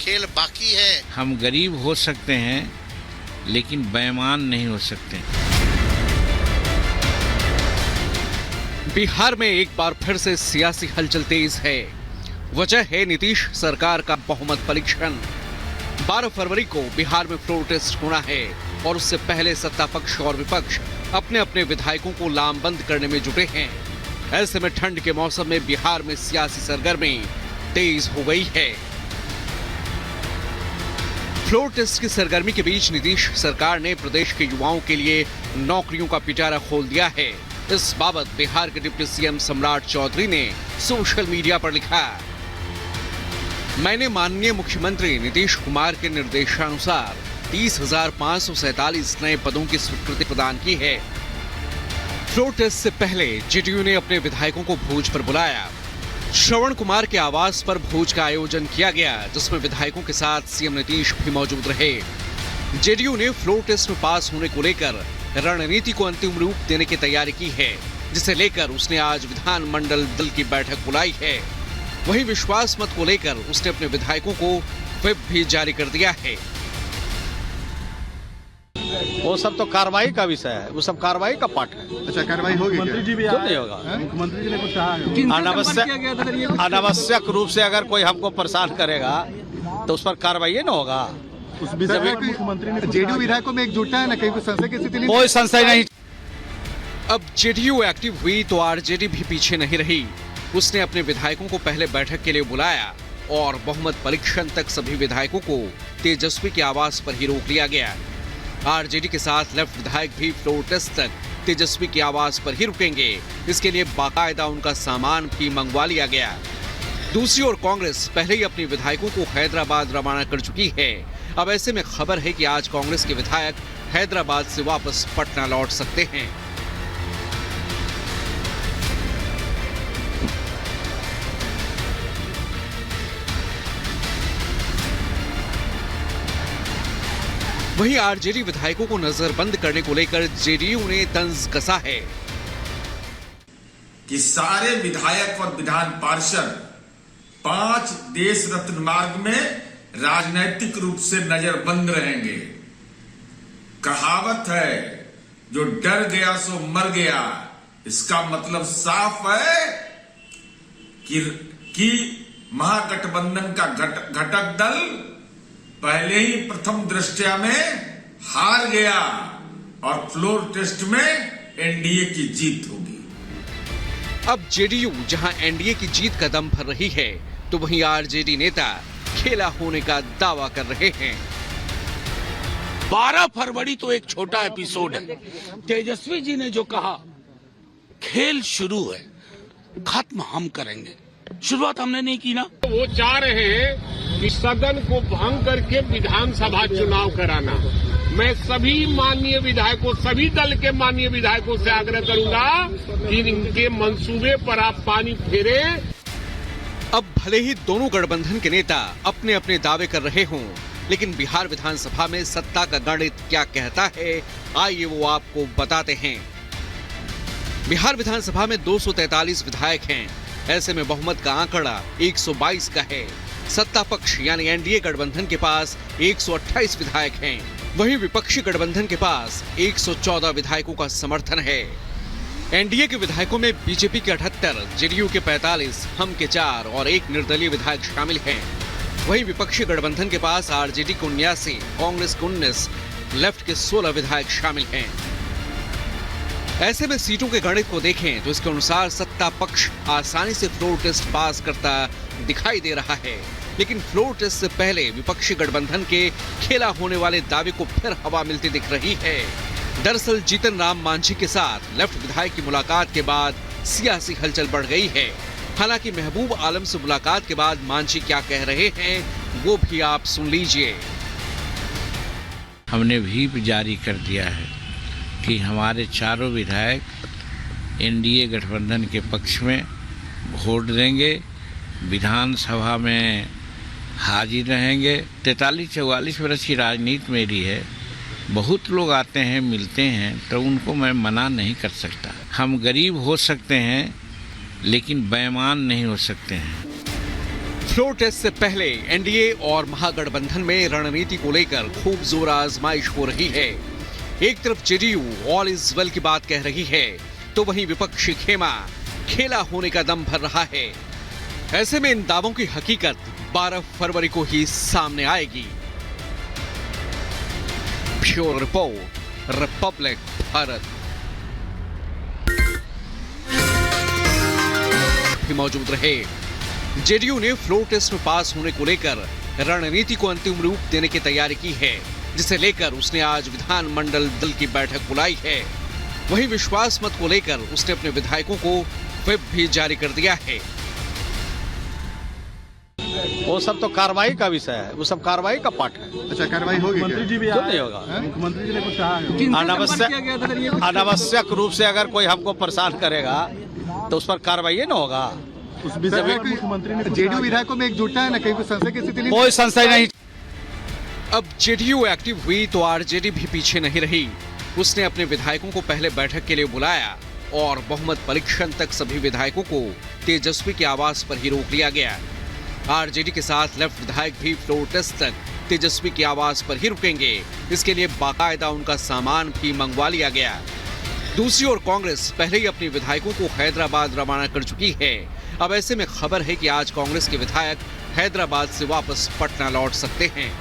खेल बाकी है। हम गरीब हो सकते हैं लेकिन बेईमान नहीं हो सकते। बिहार में एक बार फिर से सियासी हलचल तेज है। वजह है नीतीश सरकार का बहुमत परीक्षण। 12 फरवरी को बिहार में फ्लोर टेस्ट होना है और उससे पहले सत्ता पक्ष और विपक्ष अपने अपने विधायकों को लामबंद करने में जुटे हैं। ऐसे में ठंड के मौसम में बिहार में सियासी सरगर्मी तेज हो गई है। फ्लोर टेस्ट की सरगर्मी के बीच नीतीश सरकार ने प्रदेश के युवाओं के लिए नौकरियों का पिटारा खोल दिया है। इस बाबत बिहार के डिप्टी सीएम सम्राट चौधरी ने सोशल मीडिया पर लिखा, मैंने माननीय मुख्यमंत्री नीतीश कुमार के निर्देशानुसार 30,547 नए पदों की स्वीकृति प्रदान की है। फ्लोर टेस्ट से पहले जेडीयू ने अपने विधायकों को भोज पर बुलाया। श्रवण कुमार के आवास पर भोज का आयोजन किया गया, जिसमें विधायकों के साथ सीएम नीतीश भी मौजूद रहे। जेडीयू ने फ्लोर टेस्ट में पास होने को लेकर रणनीति को अंतिम रूप देने की तैयारी की है, जिसे लेकर उसने आज विधानमंडल दल की बैठक बुलाई है। वहीं विश्वास मत को लेकर उसने अपने विधायकों को व्हिप भी जारी कर दिया है। वो सब तो कार्रवाई का विषय है, वो सब कार्रवाई का पार्ट है। अच्छा, कार्रवाई होगी? मंत्री जी भी क्यों नहीं होगा? मुख्यमंत्री जी ने कुछ कहा? अनावश्यक रूप से अगर कोई हमको परेशान करेगा तो उस पर कार्रवाई न होगा। उस विषय में मुख्यमंत्री ने जेडीयू विधायकों में एकजुटता है ना, कहीं कोई संशय की स्थिति नहीं? कोई संशय नहीं। अब जेडीयू एक्टिव हुई तो आरजेडी भी पीछे नहीं रही। उसने अपने विधायकों को पहले बैठक के लिए बुलाया और बहुमत परीक्षण तक सभी विधायकों को तेजस्वी के आवास पर ही रोक लिया गया। आरजेडी के साथ लेफ्ट विधायक भी फ्लोर टेस्ट तक तेजस्वी के आवास पर ही रुकेंगे। इसके लिए बाकायदा उनका सामान भी मंगवा लिया गया। दूसरी ओर कांग्रेस पहले ही अपने विधायकों को हैदराबाद रवाना कर चुकी है। अब ऐसे में खबर है कि आज कांग्रेस के विधायक हैदराबाद से वापस पटना लौट सकते हैं। वहीं आरजेडी विधायकों को नजरबंद करने को लेकर जेडीयू ने तंज कसा है कि सारे विधायक और विधान पार्षद 5 देश रत्न मार्ग में राजनैतिक रूप से नजरबंद रहेंगे। कहावत है, जो डर गया सो मर गया। इसका मतलब साफ है कि महागठबंधन का घटक दल पहले ही प्रथम दृष्टया में हार गया और फ्लोर टेस्ट में एनडीए की जीत होगी। अब जेडीयू जहां एनडीए की जीत का दम भर रही है, तो वहीं आरजेडी नेता खेला होने का दावा कर रहे हैं। 12 फरवरी तो एक छोटा एपिसोड है। तेजस्वी जी ने जो कहा, खेल शुरू है, खत्म हम करेंगे। शुरुआत हमने नहीं की ना। वो चाह रहे हैं कि सदन को भंग करके विधानसभा चुनाव कराना। मैं सभी माननीय विधायकों, सभी दल के माननीय विधायकों से आग्रह करूंगा कि इनके मंसूबे पर आप पानी फेरें। अब भले ही दोनों गठबंधन के नेता अपने अपने दावे कर रहे हों, लेकिन बिहार विधानसभा में सत्ता का गणित क्या कहता है, आइए वो आपको बताते हैं। बिहार विधानसभा में 243 विधायक हैं। ऐसे में बहुमत का आंकड़ा 122 का है। सत्ता पक्ष यानी एनडीए गठबंधन के पास 128 विधायक हैं। वहीं विपक्षी गठबंधन के पास 114 विधायकों का समर्थन है। एनडीए के विधायकों में बीजेपी के 78, जेडीयू के 45, हम के 4 और एक निर्दलीय विधायक शामिल हैं। वहीं विपक्षी गठबंधन के पास आरजेडी को 79, कांग्रेस को 19, लेफ्ट के 16 विधायक शामिल हैं। ऐसे में सीटों के गणित को देखें तो इसके अनुसार सत्ता पक्ष आसानी से फ्लोर टेस्ट पास करता दिखाई दे रहा है, लेकिन फ्लोर टेस्ट से पहले विपक्षी गठबंधन के खेला होने वाले दावे को फिर हवा मिलती दिख रही है। दरअसल जीतन राम मांझी के साथ लेफ्ट विधायक की मुलाकात के बाद सियासी हलचल बढ़ गई है। हालांकि महबूब आलम से मुलाकात के बाद मांझी क्या कह रहे हैं वो भी आप सुन लीजिए। हमने व्हिप जारी कर दिया है कि हमारे चारों विधायक एनडीए गठबंधन के पक्ष में वोट देंगे, विधानसभा में हाजिर रहेंगे। 43-44 वर्ष की राजनीति मेरी है। बहुत लोग आते हैं, मिलते हैं, तो उनको मैं मना नहीं कर सकता। हम गरीब हो सकते हैं लेकिन बेईमान नहीं हो सकते हैं। फ्लोर टेस्ट से पहले एनडीए और महागठबंधन में रणनीति को लेकर खूब जोर आजमाइश हो रही है। एक तरफ जेडीयू ऑल इज वेल की बात कह रही है, तो वहीं विपक्षी खेमा खेला होने का दम भर रहा है। ऐसे में इन दावों की हकीकत 12 फरवरी को ही सामने आएगी। Bureau report, Republic Bharat. भी मौजूद रहे। जेडीयू ने फ्लोर टेस्ट में पास होने को लेकर रणनीति को अंतिम रूप देने की तैयारी की है, जिसे लेकर उसने आज विधानमंडल दल की बैठक बुलाई है। वहीं विश्वास मत को लेकर उसने अपने विधायकों को व्हिप भी जारी कर दिया है। वो सब तो कार्रवाई का विषय है, वो सब कार्रवाई का पार्ट है। अच्छा, कार्रवाई होगी क्यों नहीं होगा? मुख्यमंत्री जी ने कुछ कहा? अनावश्यक रूप से अगर कोई हमको परेशान करेगा तो उस पर कार्रवाई न होगा। मुख्यमंत्री ने जेडीयू विधायकों में एकजुटता है ना, कहीं कोई संशय की स्थिति नहीं? कोई संशय नहीं। अब जेडीयू एक्टिव हुई तो आरजेडी भी पीछे नहीं रही। उसने अपने विधायकों को पहले बैठक के लिए बुलाया और बहुमत परीक्षण तक सभी विधायकों को तेजस्वी के आवास पर ही रोक लिया गया। आरजेडी के साथ लेफ्ट विधायक भी फ्लोर टेस्ट तक तेजस्वी के आवास पर ही रुकेंगे। इसके लिए बाकायदा उनका सामान भी मंगवा लिया गया। दूसरी ओर कांग्रेस पहले ही अपने विधायकों को हैदराबाद रवाना कर चुकी है। अब ऐसे में खबर है कि आज कांग्रेस के विधायक हैदराबाद से वापस पटना लौट सकते हैं।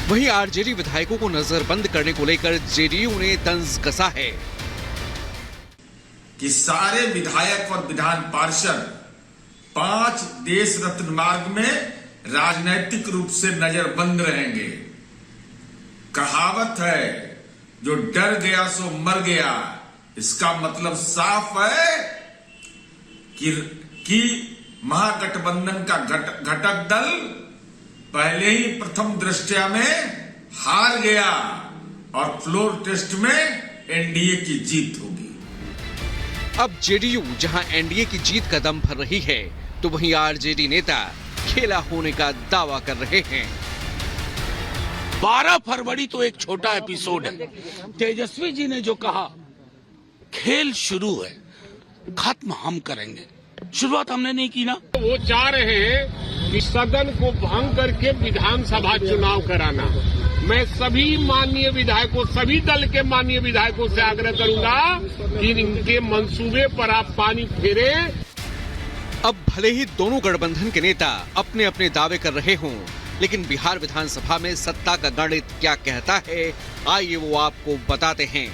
वहीं आरजेडी विधायकों को नजरबंद करने को लेकर जेडीयू ने तंज कसा है कि सारे विधायक और विधान पार्षद 5 देश रत्न मार्ग में राजनैतिक रूप से नजरबंद रहेंगे। कहावत है, जो डर गया सो मर गया। इसका मतलब साफ है कि महागठबंधन का घटक दल पहले ही प्रथम दृष्टया में हार गया और फ्लोर टेस्ट में एनडीए की जीत होगी। अब जेडीयू जहां एनडीए की जीत का दम भर रही है, तो वहीं आरजेडी नेता खेला होने का दावा कर रहे हैं। 12 फरवरी तो एक छोटा एपिसोड है। तेजस्वी जी ने जो कहा, खेल शुरू है, खत्म हम करेंगे। शुरुआत हमने नहीं की ना। वो चाह रहे हैं कि सदन को भंग करके विधानसभा चुनाव कराना। मैं सभी माननीय विधायकों, सभी दल के माननीय विधायकों से आग्रह करूंगा कि इनके मंसूबे पर आप पानी फेरें। अब भले ही दोनों गठबंधन के नेता अपने अपने दावे कर रहे हों, लेकिन बिहार विधानसभा में सत्ता का गणित क्या कहता है, आइए वो आपको बताते हैं।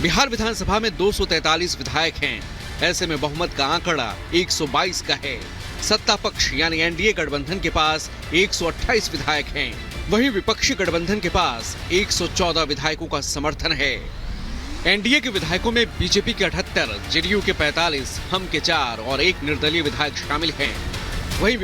बिहार विधानसभा में 243 विधायक हैं। ऐसे में बहुमत का आंकड़ा 122 का है। सत्ता पक्ष यानी एनडीए गठबंधन के पास 128 विधायक हैं। वहीं विपक्षी गठबंधन के पास 114 विधायकों का समर्थन है। एनडीए के विधायकों में बीजेपी के 78, जेडीयू के 45, हम के 4 और एक निर्दलीय विधायक शामिल हैं। वहीं